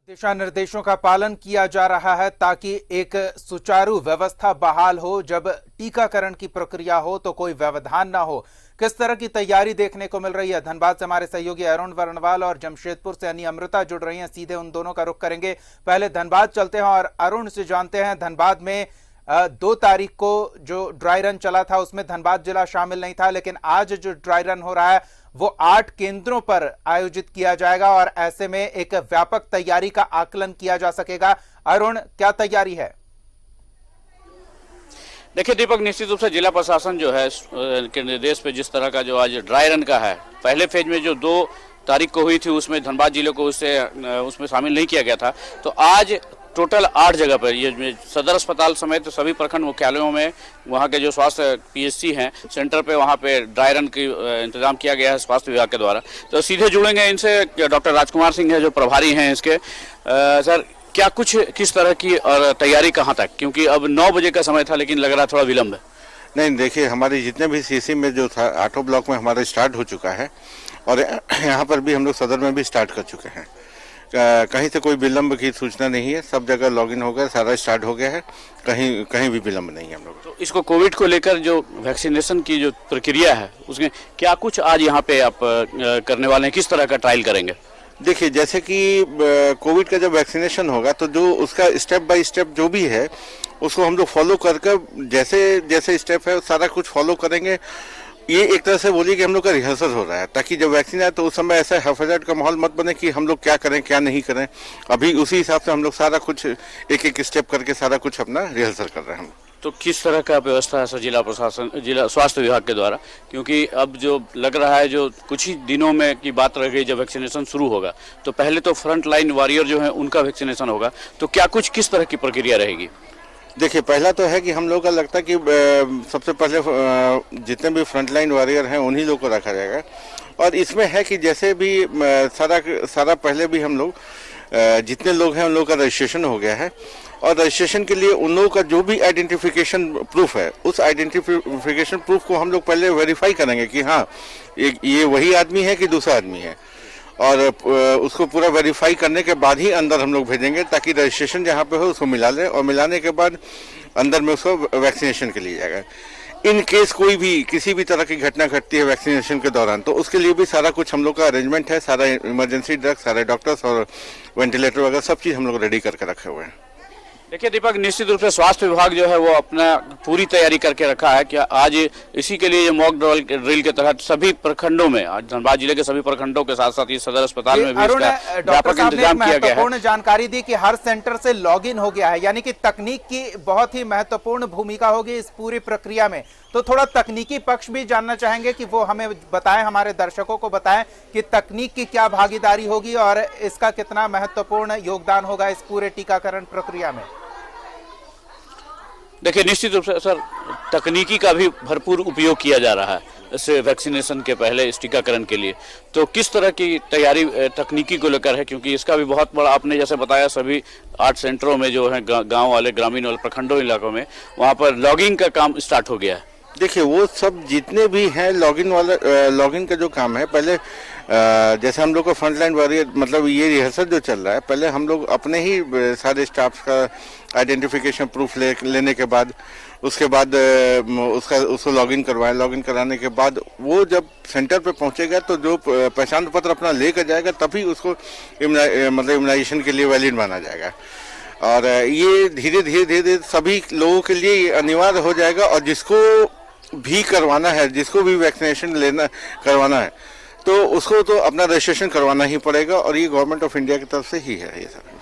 दिशा निर्देशों का पालन किया जा रहा है ताकि एक सुचारू व्यवस्था बहाल हो। जब टीकाकरण की प्रक्रिया हो तो कोई व्यवधान ना हो। किस तरह की तैयारी देखने को मिल रही है? धनबाद से हमारे सहयोगी अरुण वर्णवाल और जमशेदपुर से अन्य अमृता जुड़ रही हैं। सीधे उन दोनों का रुख करेंगे। पहले धनबाद चलते हैं और अरुण से जानते हैं, धनबाद में 2 तारीख को जो ड्राई रन चला था उसमें धनबाद जिला शामिल नहीं था, लेकिन आज जो ड्राई रन हो रहा है वो 8 केंद्रों पर आयोजित किया जाएगा और ऐसे में एक व्यापक तैयारी का आकलन किया जा सकेगा। अरुण, क्या तैयारी है? देखिए दीपक, निश्चित रूप से जिला प्रशासन जो है के निर्देश पे जिस तरह का जो आज ड्राई रन का है, पहले फेज में जो 2 तारीख को हुई थी उसमें धनबाद जिले को उसमें शामिल नहीं किया गया था, तो आज टोटल 8 जगह पर ये सदर अस्पताल समेत सभी प्रखंड मुख्यालयों में वहाँ के जो स्वास्थ्य पीएचसी हैं सेंटर पे वहाँ पे ड्राई रन की इंतजाम किया गया है स्वास्थ्य विभाग के द्वारा। तो सीधे जुड़ेंगे इनसे, डॉक्टर राजकुमार सिंह है जो प्रभारी हैं इसके। सर, क्या कुछ किस तरह की और तैयारी कहाँ तक, क्योंकि अब 9 बजे का समय था लेकिन लग रहा थोड़ा विलम्ब है? नहीं, देखिए हमारे जितने भी सीसी में जो था 8 ब्लॉक में हमारा स्टार्ट हो चुका है और यहाँ पर भी हम लोग सदर में भी स्टार्ट कर चुके हैं। कहीं से कोई विलम्ब की सूचना नहीं है, सब जगह लॉगिन हो गया, सारा स्टार्ट हो गया है, कहीं भी विलम्ब नहीं है हम लोग। तो इसको कोविड को लेकर जो वैक्सीनेशन की जो प्रक्रिया है उसमें क्या कुछ आज यहाँ पे आप करने वाले हैं, किस तरह का ट्रायल करेंगे? देखिए, जैसे कि कोविड का जब वैक्सीनेशन होगा तो जो उसका स्टेप बाय स्टेप जो भी है उसको हम लोग फॉलो कर जैसे जैसे स्टेप है सारा कुछ फॉलो करेंगे। ये एक तरह से बोलिए कि हम लोग का रिहर्सल हो रहा है ताकि जब वैक्सीन आए तो उस समय ऐसा हफाजत का माहौल मत बने कि हम लोग क्या करें क्या नहीं करें। अभी उसी हिसाब से हम लोग सारा कुछ एक स्टेप करके सारा कुछ अपना रिहर्सल कर रहे हैं हम। तो किस तरह का व्यवस्था है सर जिला प्रशासन, जिला स्वास्थ्य विभाग के द्वारा, क्योंकि अब जो लग रहा है जो कुछ ही दिनों में की बात रह गई जब वैक्सीनेशन शुरू होगा तो पहले तो फ्रंट लाइन वॉरियर जो है उनका वैक्सीनेशन होगा, तो क्या कुछ किस तरह की प्रक्रिया रहेगी? देखिए, पहला तो है कि हम लोग का लगता है कि सबसे पहले जितने भी फ्रंट लाइन वॉरियर हैं उन्हीं लोग को रखा जाएगा। और इसमें है कि जैसे भी सारा पहले भी हम लोग जितने लोग हैं उन लोगों का रजिस्ट्रेशन हो गया है और रजिस्ट्रेशन के लिए उन लोगों का जो भी आइडेंटिफिकेशन प्रूफ है उस आइडेंटिफिकेशन प्रूफ को हम लोग पहले वेरीफाई करेंगे कि हाँ ये वही आदमी है कि दूसरा आदमी है, और उसको पूरा वेरीफाई करने के बाद ही अंदर हम लोग भेजेंगे ताकि रजिस्ट्रेशन जहाँ पे हो उसको मिला लें और मिलाने के बाद अंदर में उसको वैक्सीनेशन के लिए जाएगा। इन केस कोई भी किसी भी तरह की घटना घटती है वैक्सीनेशन के दौरान तो उसके लिए भी सारा कुछ हम लोग का अरेंजमेंट है, सारा इमरजेंसी ड्रग, सारे डॉक्टर्स और वेंटिलेटर वगैरह सब चीज़ हम लोग रेडी करके रखे हुए हैं। देखिए दीपक, निश्चित रूप से स्वास्थ्य विभाग जो है वो अपना पूरी तैयारी करके रखा है कि आज इसी के लिए ये मॉक ड्रिल के तहत सभी प्रखंडों में, आज धनबाद जिले के सभी प्रखंडों के साथ साथ ये सदर अस्पताल में भी इसका व्यापक इंतजाम किया गया है। महत्वपूर्ण जानकारी दी कि हर सेंटर से लॉगिन हो गया है, यानी कि तकनीक की बहुत ही महत्वपूर्ण भूमिका होगी इस पूरी प्रक्रिया में। तो थोड़ा तकनीकी पक्ष भी जानना चाहेंगे कि वो हमें बताएं, हमारे दर्शकों को बताएं कि तकनीक की क्या भागीदारी होगी और इसका कितना महत्वपूर्ण योगदान होगा इस पूरे टीकाकरण प्रक्रिया में। देखिए, निश्चित रूप से सर तकनीकी का भी भरपूर उपयोग किया जा रहा है इस वैक्सीनेशन के पहले इस टीकाकरण के लिए। तो किस तरह की तैयारी तकनीकी को लेकर है, क्योंकि इसका भी बहुत बड़ा, आपने जैसे बताया सभी 8 सेंटरों में जो है गांव वाले, ग्रामीण वाले प्रखंडों इलाकों में वहां पर लॉगिंग का काम स्टार्ट हो गया है। देखिए, वो सब जितने भी हैं लॉगिन का जो काम है, पहले जैसे हम लोग का फ्रंटलाइन वॉरियर मतलब ये रिहर्सल जो चल रहा है, पहले हम लोग अपने ही सारे स्टाफ का आइडेंटिफिकेशन प्रूफ लेने के बाद उसके बाद उसको लॉगिन करवाएं। लॉगिन कराने के बाद वो जब सेंटर पे पहुंचेगा तो जो पहचान पत्र अपना लेकर जाएगा तभी उसको मतलब इम्यूनाइजेशन के लिए वैलिड माना जाएगा। और ये धीरे धीरे सभी लोगों के लिए ये अनिवार्य हो जाएगा और जिसको भी करवाना है, जिसको भी वैक्सीनेशन करवाना है तो उसको तो अपना रजिस्ट्रेशन करवाना ही पड़ेगा और ये गवर्नमेंट ऑफ इंडिया की तरफ से ही है ये सब।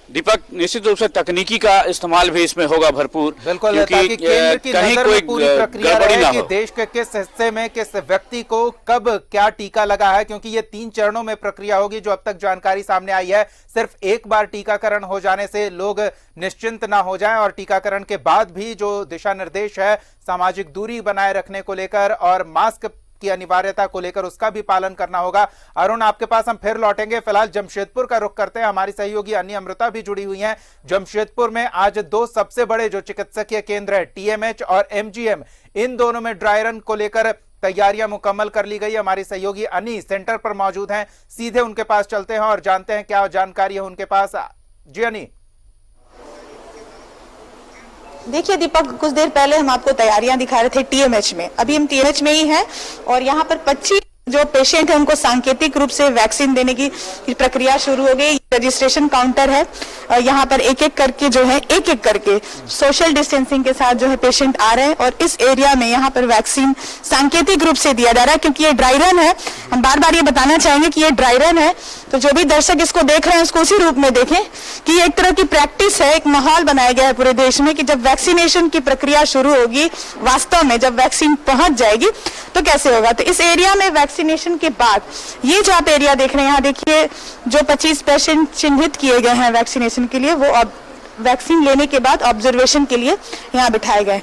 दीपक, निश्चित रूप से तकनीकी का इस्तेमाल भी इसमें होगा भरपूर, बिल्कुल, ताकि केंद्र की नजर में पूरी प्रक्रिया रहे कि देश के किस हिस्से में किस व्यक्ति को कब क्या टीका लगा है, क्योंकि ये 3 चरणों में प्रक्रिया होगी। जो अब तक जानकारी सामने आई है, सिर्फ एक बार टीकाकरण हो जाने से लोग निश्चिंत ना हो जाएं और टीकाकरण के बाद भी जो दिशा निर्देश है सामाजिक दूरी बनाए रखने को लेकर और मास्क की अनिवार्यता को लेकर उसका भी पालन करना होगा। अरुण, आपके पास हम फिर लौटेंगे, फिलहाल जमशेदपुर का रुख करते हैं। हमारी सहयोगी अन्य अमृता भी जुड़ी हुई हैं। जमशेदपुर में आज 2 सबसे बड़े जो चिकित्सकीय केंद्र है, टीएमएच और एमजीएम, इन दोनों में ड्राई रन को लेकर तैयारियां मुकम्मल कर ली गई। हमारी सहयोगी अनी सेंटर पर मौजूद हैं, सीधे उनके पास चलते हैं और जानते हैं क्या जानकारी है उनके पास। जी अनी। देखिए दीपक, कुछ देर पहले हम आपको तैयारियां दिखा रहे थे टीएमएच में। अभी हम टीएमएच में ही हैं और यहाँ पर 25 जो पेशेंट है उनको सांकेतिक रूप से वैक्सीन देने की प्रक्रिया शुरू हो गई। रजिस्ट्रेशन काउंटर है, यहाँ पर एक एक करके जो है एक एक करके सोशल डिस्टेंसिंग के साथ जो है पेशेंट आ रहे हैं और इस एरिया में यहाँ पर वैक्सीन सांकेतिक रूप से दिया जा रहा है। क्योंकि ये ड्राई रन है, हम बार बार ये बताना चाहेंगे कि ये ड्राई रन है, तो जो भी दर्शक इसको देख रहे हैं उसको उसी रूप में देखें कि एक तरह की प्रैक्टिस है, एक माहौल बनाया गया है पूरे देश में कि जब वैक्सीनेशन की प्रक्रिया शुरू होगी, वास्तव में जब वैक्सीन पहुंच जाएगी तो कैसे होगा। तो इस एरिया में वैक्सीनेशन के बाद ये जो आप एरिया देख रहे हैं, यहाँ देखिए जो 25 पेशेंट चिन्हित किए गए हैं वैक्सीनेशन के लिए, वो अब वैक्सीन लेने के बाद ऑब्जर्वेशन के लिए यहाँ बिठाए गए।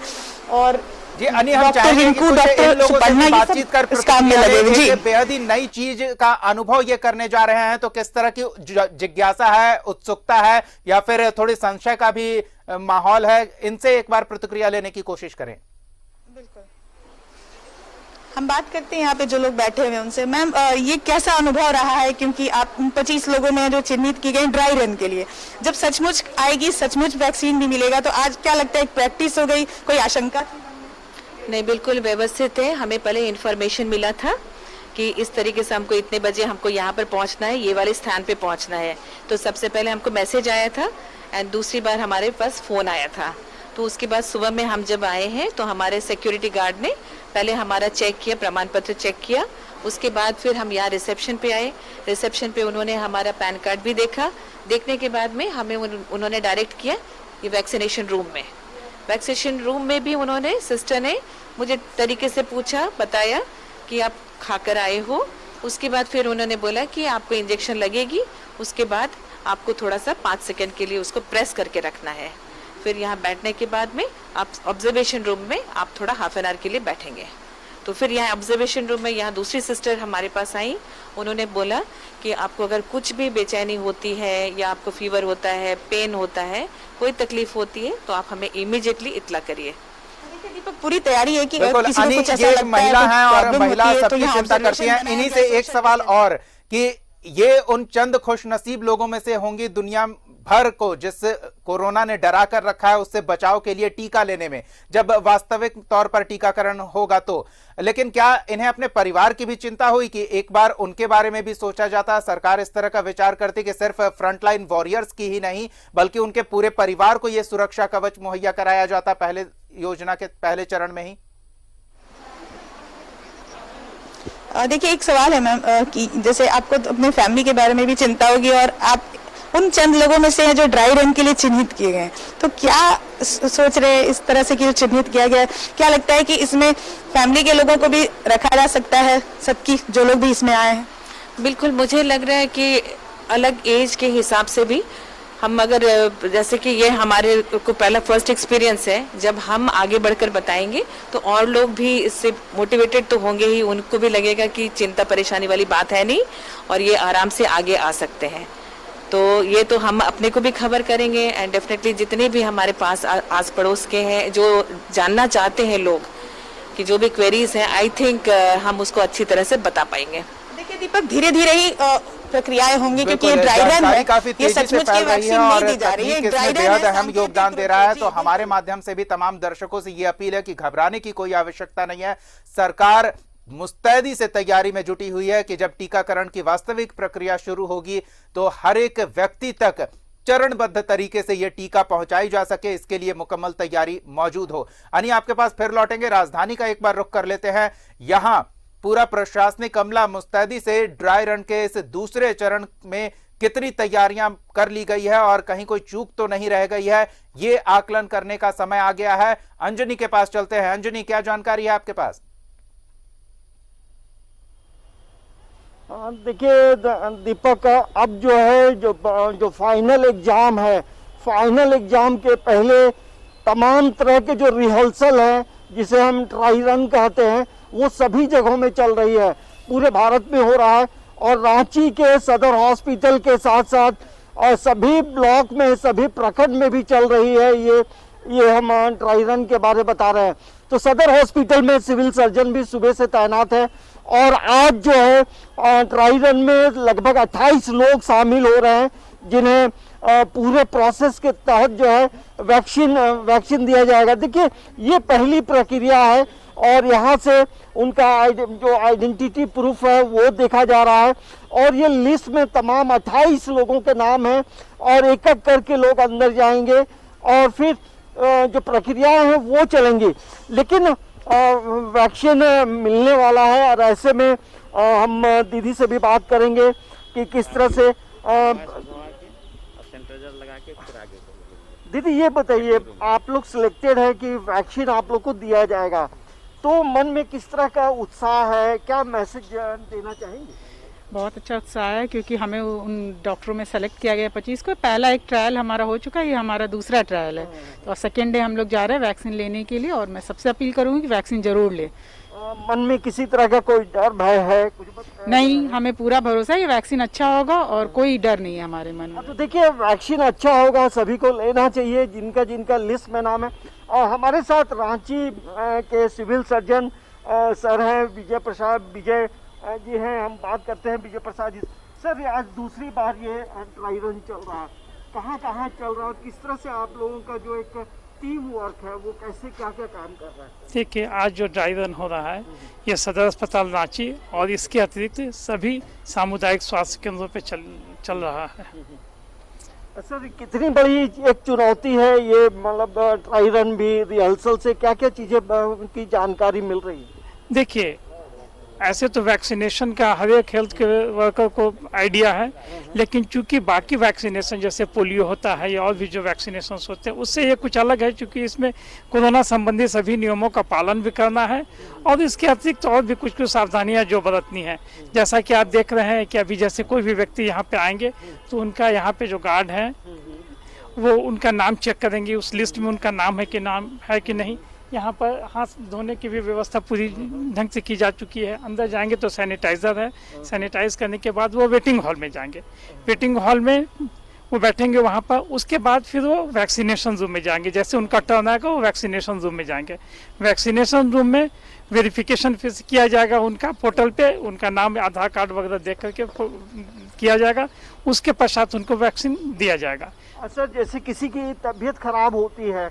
और जी अनी, हम चाहेंगे कि कुछ इन लोगों से बातचीत कर इस काम में लगे जी। बेहद ही नई चीज का अनुभव ये करने जा रहे हैं, तो किस तरह की जिज्ञासा है, उत्सुकता है या फिर थोड़ी संशय का भी माहौल है, इनसे एक बार प्रतिक्रिया लेने की कोशिश करें। बिल्कुल, हम बात करते हैं यहाँ पे जो लोग बैठे हुए हैं उनसे। मैम, ये कैसा अनुभव रहा है, क्योंकि आप 25 लोगों में जो चिन्हित की गई ड्राई रन के लिए, जब सचमुच आएगी, सचमुच वैक्सीन भी मिलेगा, तो आज क्या लगता है, एक प्रैक्टिस हो गई, कोई आशंका? नहीं, बिल्कुल व्यवस्थित है। हमें पहले इन्फॉर्मेशन मिला था कि इस तरीके से हमको इतने बजे हमको यहाँ पर पहुँचना है, ये वाले स्थान पे पहुँचना है। तो सबसे पहले हमको मैसेज आया था एंड दूसरी बार हमारे पास फ़ोन आया था। तो उसके बाद सुबह में हम जब आए हैं तो हमारे सिक्योरिटी गार्ड ने पहले हमारा चेक किया, प्रमाण पत्र चेक किया। उसके बाद फिर हम यहाँ रिसेप्शन पे आए। रिसेप्शन पे उन्होंने हमारा पैन कार्ड भी देखा। देखने के बाद में हमें उन्होंने डायरेक्ट किया ये वैक्सीनेशन रूम में। वैक्सीनेशन रूम में भी उन्होंने, सिस्टर ने मुझे तरीके से पूछा, बताया कि आप खाकर आए हो। उसके बाद फिर उन्होंने बोला कि आपको इंजेक्शन लगेगी, उसके बाद आपको थोड़ा सा 5 सेकंड के लिए उसको प्रेस करके रखना है। फिर यहाँ बैठने के बाद में आप ऑब्जर्वेशन रूम में आप थोड़ा हाफ एन आवर के लिए बैठेंगे। तो फिर यहाँ ऑब्जर्वेशन रूम में यहाँ दूसरी सिस्टर हमारे पास आई। उन्होंने बोला कि आपको अगर कुछ भी बेचैनी होती है या आपको फीवर होता है, पेन होता है, कोई तकलीफ होती है तो आप हमें इमीडिएटली इत्तला करिए। दीपक, पूरी तैयारी है कि किसी को कुछ ऐसा लगता है, महिला है और महिला सबकी चिंता करती है। इन्हीं से एक सवाल और कि ये उन चंद खुशनसीब लोगों में से होंगी दुनिया भर को जिस कोरोना ने डरा कर रखा है उससे बचाव के लिए टीका लेने में, जब वास्तविक तौर पर टीकाकरण होगा तो। लेकिन क्या इन्हें अपने परिवार की भी चिंता हुई कि एक बार उनके बारे में भी सोचा जाता? सरकार इस तरह का विचार करती कि सिर्फ फ्रंटलाइन वॉरियर्स की ही नहीं बल्कि उनके पूरे परिवार को यह सुरक्षा कवच मुहैया कराया जाता पहले योजना के पहले चरण में ही। देखिए, एक सवाल है मैम कि जैसे आपको तो अपने फैमिली के बारे में भी चिंता होगी और आप उन चंद लोगों में से हैं जो ड्राई रन के लिए चिन्हित किए गए, तो क्या सोच रहे हैं इस तरह से कि जो चिन्हित किया गया है, क्या लगता है कि इसमें फैमिली के लोगों को भी रखा जा सकता है, सबकी जो लोग भी इसमें आए हैं? बिल्कुल, मुझे लग रहा है कि अलग एज के हिसाब से भी हम अगर, जैसे कि ये हमारे को पहला फर्स्ट एक्सपीरियंस है, जब हम आगे बढ़कर बताएंगे तो और लोग भी इससे मोटिवेटेड तो होंगे ही, उनको भी लगेगा कि चिंता परेशानी वाली बात है नहीं और ये आराम से आगे आ सकते हैं। तो ये तो हम अपने को भी खबर करेंगे एंड डेफिनेटली जितने भी हमारे पास आस पड़ोस के हैं जो जानना चाहते हैं लोग कि जो भी क्वेरीज हैं, आई थिंक हम उसको अच्छी तरह से बता पाएंगे। देखिए दीपक, धीरे धीरे ही प्रक्रियाएं होंगी क्योंकि ये ड्राई रन है, काफी तेजी से फैल रही है और तकनीक इसमें बेहद अहम योगदान दे रहा है। तो हमारे माध्यम से भी तमाम दर्शकों से ये अपील है कि घबराने की कोई आवश्यकता नहीं है। सरकार मुस्तैदी से तैयारी में जुटी हुई है कि जब टीकाकरण की वास्तविक प्रक्रिया शुरू होगी तो हर एक व्यक्ति तक चरणबद्ध तरीके से यह टीका पहुंचाई जा सके, इसके लिए मुकम्मल तैयारी मौजूद हो। अनी, आपके पास फिर लौटेंगे, राजधानी का एक बार रुख कर लेते हैं। यहां पूरा प्रशासनिक अमला मुस्तैदी से ड्राई रन के इस दूसरे चरण में कितनी तैयारियां कर ली गई है और कहीं कोई चूक तो नहीं रह गई है, ये आकलन करने का समय आ गया है। अंजनी के पास चलते हैं। अंजनी, क्या जानकारी है आपके पास? देखिए दीपक, अब जो है जो फाइनल एग्जाम है, फाइनल एग्जाम के पहले तमाम तरह के जो रिहर्सल है जिसे हम ड्राई रन कहते हैं वो सभी जगहों में चल रही है, पूरे भारत में हो रहा है। और रांची के सदर हॉस्पिटल के साथ साथ और सभी ब्लॉक में, सभी प्रखंड में भी चल रही है ये हम ड्राई रन के बारे बता रहे हैं। तो सदर हॉस्पिटल में सिविल सर्जन भी सुबह से तैनात है और आज जो है ड्राई रन में लगभग 28 लोग शामिल हो रहे हैं जिन्हें पूरे प्रोसेस के तहत जो है वैक्सीन दिया जाएगा। देखिए ये पहली प्रक्रिया है और यहाँ से उनका जो आइडेंटिटी प्रूफ है वो देखा जा रहा है और ये लिस्ट में तमाम 28 लोगों के नाम हैं और एक एक करके लोग अंदर जाएंगे और फिर जो प्रक्रियाएं हैं वो चलेंगी। लेकिन वैक्सीन मिलने वाला है और ऐसे में हम दीदी से भी बात करेंगे कि किस तरह से दीदी ये बताइए, आप लोग सिलेक्टेड है कि वैक्सीन आप लोग को दिया जाएगा, तो मन में किस तरह का उत्साह है, क्या मैसेज देना चाहेंगे? बहुत अच्छा उत्साह है क्योंकि हमें उन डॉक्टरों में सेलेक्ट किया गया 25 को। पहला एक ट्रायल हमारा हो चुका है, ये हमारा दूसरा ट्रायल है, तो सेकेंड डे हम लोग जा रहे हैं वैक्सीन लेने के लिए और मैं सबसे अपील करूँगी कि वैक्सीन जरूर ले। मन में किसी तरह का कोई डर भय है? कुछ नहीं, हमें पूरा भरोसा है ये वैक्सीन अच्छा होगा और कोई डर नहीं है हमारे मन में। तो देखिए वैक्सीन अच्छा होगा, सभी को लेना चाहिए जिनका जिनका लिस्ट में नाम है। और हमारे साथ रांची के सिविल सर्जन सर हैं विजय प्रसाद जी हैं, हम बात करते हैं विजय प्रसाद जी। सर आज दूसरी बार ये ड्राई रन चल रहा है, कहाँ कहाँ चल रहा है, किस तरह से आप लोगों का जो एक टीम वर्क है वो कैसे क्या क्या काम कर रहा है? देखिए आज जो ड्राई रन हो रहा है ये सदर अस्पताल रांची और इसके अतिरिक्त सभी सामुदायिक स्वास्थ्य केंद्रों पे चल रहा है। सर कितनी बड़ी एक चुनौती है ये, मतलब ड्राई रन भी, रिहर्सल से क्या क्या चीजें की जानकारी मिल रही है? देखिए ऐसे तो वैक्सीनेशन का हर एक हेल्थ के वर्कर को आइडिया है, लेकिन चूंकि बाकी वैक्सीनेशन जैसे पोलियो होता है या और भी जो वैक्सीनेशन होते हैं उससे ये कुछ अलग है, क्योंकि इसमें कोरोना संबंधी सभी नियमों का पालन भी करना है और इसके अतिरिक्त और भी कुछ सावधानियां जो बरतनी है। जैसा कि आप देख रहे हैं कि अभी जैसे कोई भी व्यक्ति यहाँ पे आएंगे तो उनका यहाँ पे जो गार्ड है वो उनका नाम चेक करेंगे, उस लिस्ट में उनका नाम है कि नहीं। यहाँ पर हाथ धोने की भी व्यवस्था पूरी ढंग से की जा चुकी है। अंदर जाएंगे तो सैनिटाइज़र है, सैनिटाइज करने के बाद वो वेटिंग हॉल में जाएंगे, वेटिंग हॉल में वो बैठेंगे वहाँ पर, उसके बाद फिर वो वैक्सीनेशन रूम में जाएंगे। जैसे उनका टर्न आएगा वो वैक्सीनेशन रूम में जाएंगे। वैक्सीनेशन रूम में वेरिफिकेशन फिर किया जाएगा, उनका पोर्टल पे उनका नाम, आधार कार्ड वगैरह देख करके किया जाएगा, उसके पश्चात उनको वैक्सीन दिया जाएगा। सर जैसे किसी की तबीयत खराब होती है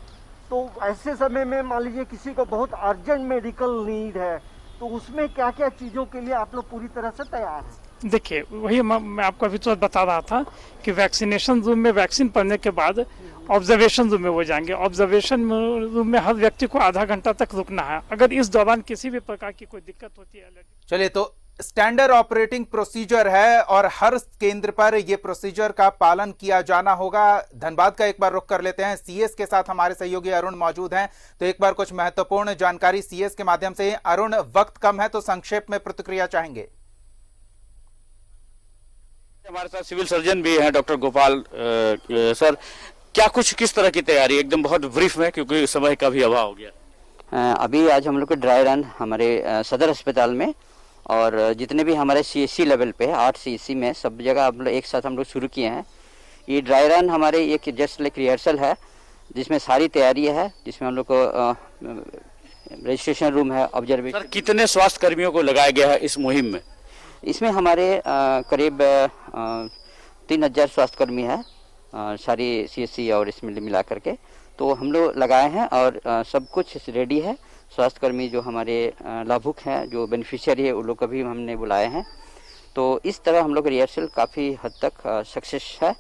तो ऐसे समय में मान लीजिए किसी को बहुत अर्जेंट मेडिकल नीड है, तो उसमें क्या क्या चीज़ों के लिए आप लोग पूरी तरह से तैयार हैं? देखिए वही मैं आपको अभी तो बता रहा था कि वैक्सीनेशन रूम में वैक्सीन पड़ने के बाद ऑब्जर्वेशन रूम में वो जाएंगे। ऑब्जर्वेशन रूम में हर व्यक्ति को आधा घंटा तक रुकना है। अगर इस दौरान किसी भी प्रकार की कोई दिक्कत होती है। चलिए, तो स्टैंडर्ड ऑपरेटिंग प्रोसीजर है और हर केंद्र पर यह प्रोसीजर का पालन किया जाना होगा। धनबाद का एक बार रुख कर लेते हैं। सीएस के साथ हमारे सहयोगी अरुण मौजूद हैं, तो एक बार कुछ महत्वपूर्ण जानकारी सीएस के माध्यम से। अरुण, वक्त कम है तो संक्षेप में प्रतिक्रिया चाहेंगे। हमारे साथ सिविल सर्जन भी हैं डॉक्टर गोपाल सर, क्या कुछ किस तरह की तैयारी, एकदम बहुत ब्रीफ में क्योंकि समय का भी अभाव हो गया। अभी आज हम लोग का ड्राई रन हमारे सदर अस्पताल में और जितने भी हमारे सीएससी लेवल पे 8 सीएससी में सब जगह हम लोग एक साथ हम लोग शुरू किए हैं। ये ड्राई रन हमारे एक जस्ट लाइक रिहर्सल है जिसमें सारी तैयारी है, जिसमें हम लोग को रजिस्ट्रेशन रूम है, ऑब्जर्वेशन। सर कितने स्वास्थ्य कर्मियों को लगाया गया है इस मुहिम में? इसमें हमारे करीब 3000 स्वास्थ्यकर्मी है सारी सीएससी और इसमें मिला करके, तो हम लोग लगाए हैं और सब कुछ रेडी है। स्वास्थ्यकर्मी जो हमारे लाभुक हैं, जो बेनिफिशियरी है, उन लोग को भी हमने बुलाए हैं। तो इस तरह हम लोग रिहर्सल काफ़ी हद तक सक्सेस है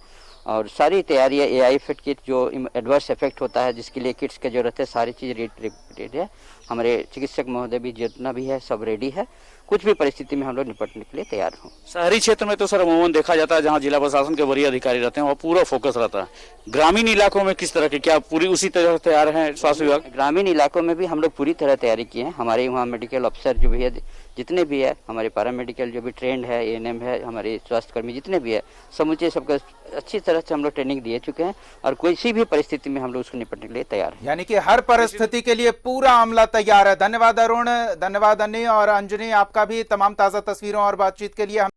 और सारी तैयारियाँ एआई फिट किट जो एडवर्स इफेक्ट होता है जिसके लिए किट्स की जरूरत है, सारी चीज़ रेडी है। हमारे चिकित्सक महोदय भी जितना भी है सब रेडी है, कुछ भी परिस्थिति में हम लोग निपटने के लिए तैयार हों। शहरी क्षेत्र में तो सर अमूमन देखा जाता है जहाँ जिला प्रशासन के वरीय अधिकारी रहते हैं वहाँ पूरा फोकस रहता है। ग्रामीण इलाकों में किस तरह के, क्या पूरी उसी तरह तैयार हैं स्वास्थ्य विभाग? ग्रामीण इलाकों में भी हम लोग पूरी तरह तैयारी किए हैं। हमारे वहाँ मेडिकल अफसर जो भी है, जितने भी है, हमारे पैरामेडिकल जो भी ट्रेंड है, एएनएम है, हमारे स्वास्थ्यकर्मी जितने भी है, समूचे सबको अच्छी तरह से हम लोग ट्रेनिंग दे चुके हैं और किसी भी परिस्थिति में हम लोग उसको निपटने के लिए तैयार हैं। यानी कि हर परिस्थिति के लिए पूरा अमला तैयार है। धन्यवाद अरुण, धन्यवाद अन्नी और अंजनी, आपका भी तमाम ताजा तस्वीरों और बातचीत के लिए।